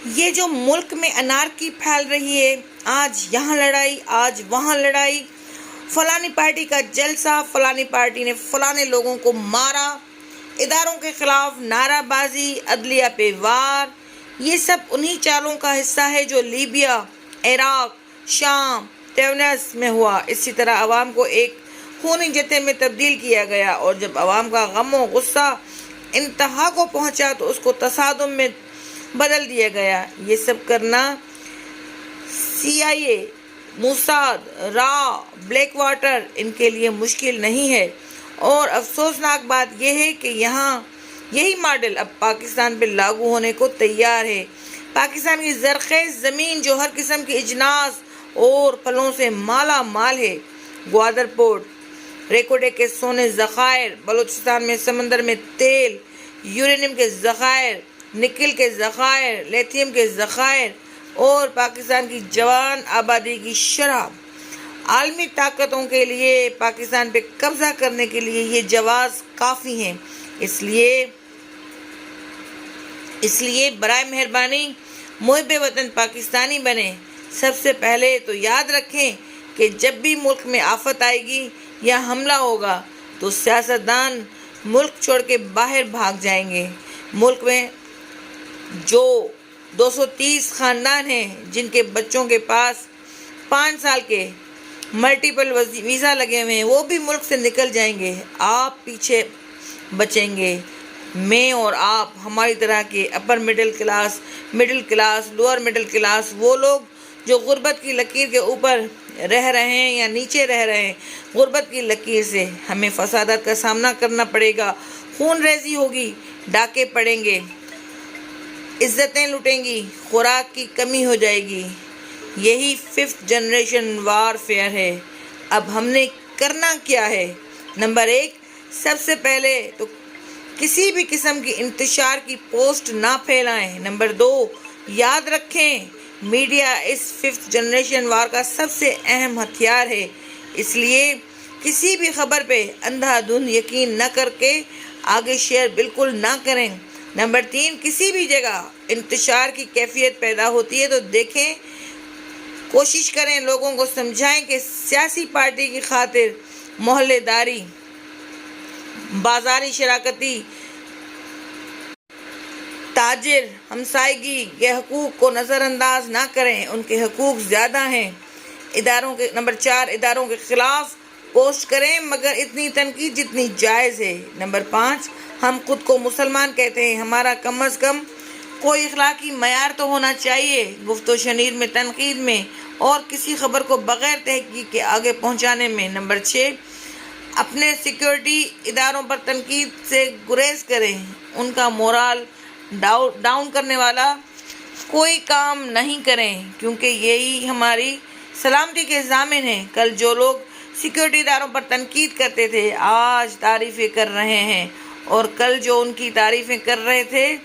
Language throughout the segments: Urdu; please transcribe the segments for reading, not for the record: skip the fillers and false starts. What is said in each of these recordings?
یہ جو ملک میں انارکی پھیل رہی ہے، آج یہاں لڑائی، آج وہاں لڑائی، فلانی پارٹی کا جلسہ، فلانی پارٹی نے فلانے لوگوں کو مارا، اداروں کے خلاف نعرہ بازی، عدلیہ پہ وار، یہ سب انہی چالوں کا حصہ ہے جو لیبیا، عراق، شام، تیونس میں ہوا۔ اسی طرح عوام کو ایک خونی جتھے میں تبدیل کیا گیا، اور جب عوام کا غم و غصہ انتہا کو پہنچا تو اس کو تصادم میں بدل دیا گیا۔ یہ سب کرنا CIA، موساد، را، بلیک واٹر ان کے لیے مشکل نہیں ہے، اور افسوسناک بات یہ ہے کہ یہی ماڈل اب پاکستان پہ لاگو ہونے کو تیار ہے۔ پاکستان کی زرخیز زمین جو ہر قسم کی اجناس اور پھلوں سے مالا مال ہے، گوادر پورٹ، ریکوڈے کے سونے ذخائر، بلوچستان میں سمندر میں تیل، یورینیم کے ذخائر، نکل کے ذخائر، لیتھیم کے ذخائر، اور پاکستان کی جوان آبادی کی شرح، عالمی طاقتوں کے لیے پاکستان پہ قبضہ کرنے کے لیے یہ جواز کافی ہیں۔ اس لیے برائے مہربانی محب وطن پاکستانی بنے۔ سب سے پہلے تو یاد رکھیں کہ جب بھی ملک میں آفت آئے گی یا حملہ ہوگا تو سیاستدان ملک چھوڑ کے باہر بھاگ جائیں گے۔ ملک میں جو 230 خاندان ہیں جن کے بچوں کے پاس 5 سال کے ملٹیپل ویزا لگے ہوئے ہیں، وہ بھی ملک سے نکل جائیں گے۔ آپ پیچھے بچیں گے۔ میں اور آپ، ہماری طرح کے upper middle class, lower middle class, وہ لوگ جو غربت کی لکیر کے اوپر رہ رہے ہیں یا نیچے رہ رہے ہیں، غربت کی لکیر سے ہمیں فسادات کا سامنا کرنا پڑے گا، خون ریزی ہوگی، ڈاکے پڑیں گے، عزتیں لٹیں گی، خوراک کی کمی ہو جائے گی۔ یہی 5th جنریشن وارفیئر ہے۔ اب ہم نے کرنا کیا ہے؟ نمبر 1، سب سے پہلے تو کسی بھی قسم کی انتشار کی پوسٹ نہ پھیلائیں۔ نمبر 2، یاد رکھیں میڈیا اس 5th جنریشن وار کا سب سے اہم ہتھیار ہے، اس لیے کسی بھی خبر پہ اندھا دھند یقین نہ کر کے آگے شیئر بالکل نہ کریں۔ نمبر 3، کسی بھی جگہ انتشار کی کیفیت پیدا ہوتی ہے تو دیکھیں، کوشش کریں، لوگوں کو سمجھائیں کہ سیاسی پارٹی کی خاطر محلے داری، بازاری شراکتی، تاجر، ہمسائیگی کے حقوق کو نظر انداز نہ کریں، ان کے حقوق زیادہ ہیں۔ نمبر 4، اداروں کے خلاف پوسٹ کریں مگر اتنی تنقید جتنی جائز ہے۔ نمبر 5، ہم خود کو مسلمان کہتے ہیں، ہمارا کم از کم کوئی اخلاقی معیار تو ہونا چاہیے گفت و شنید میں، تنقید میں، اور کسی خبر کو بغیر تحقیق کے آگے پہنچانے میں۔ نمبر 6، اپنے سیکیورٹی اداروں پر تنقید سے گریز کریں، ان کا مورال ڈاؤن کرنے والا کوئی کام نہیں کریں، کیونکہ یہی ہماری سلامتی کے ضامن ہیں۔ کل جو لوگ سیکیورٹی اداروں پر تنقید کرتے تھے آج تعریفیں کر رہے ہیں، اور کل جو ان کی تعریفیں کر رہے تھے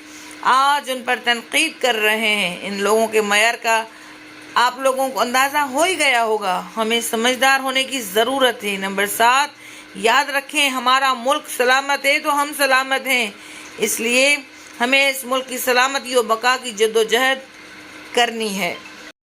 آج ان پر تنقید کر رہے ہیں۔ ان لوگوں کے معیار کا آپ لوگوں کو اندازہ ہو ہی گیا ہوگا۔ ہمیں سمجھدار ہونے کی ضرورت ہے۔ نمبر 7، یاد رکھیں ہمارا ملک سلامت ہے تو ہم سلامت ہیں، اس لیے ہمیں اس ملک کی سلامتی و بقا کی جدوجہد کرنی ہے۔